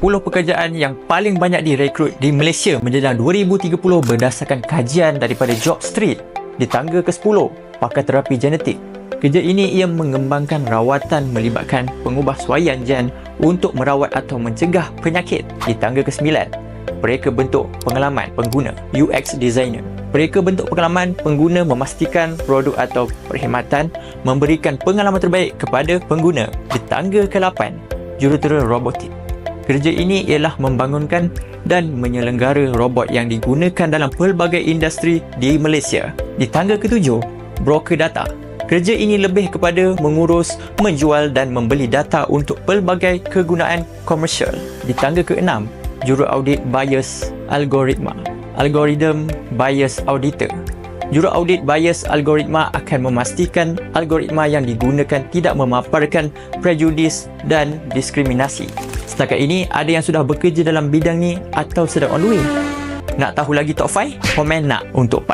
pekerjaan yang paling banyak direkrut di Malaysia menjelang 2030 berdasarkan kajian daripada Jobstreet. Di tangga ke-10, pakar terapi genetik. Kerja ini ia mengembangkan rawatan melibatkan pengubahsuaian gen untuk merawat atau mencegah penyakit. Di tangga ke-9, mereka bentuk pengalaman pengguna, UX designer. Mereka bentuk pengalaman pengguna memastikan produk atau perkhidmatan memberikan pengalaman terbaik kepada pengguna. Di tangga ke-8, jurutera robotik. Kerja ini ialah membangunkan dan menyelenggara robot yang digunakan dalam pelbagai industri di Malaysia. Di tangga ke-7, broker data. Kerja ini lebih kepada mengurus, menjual dan membeli data untuk pelbagai kegunaan komersial. Di tangga ke-6, juruaudit bias algoritma. Algorithm bias auditor. Juruaudit bias algoritma akan memastikan algoritma yang digunakan tidak memaparkan prejudis dan diskriminasi. Setakat ini, ada yang sudah bekerja dalam bidang ni atau sedang on the way? Nak tahu lagi top 5? Komen nak untuk part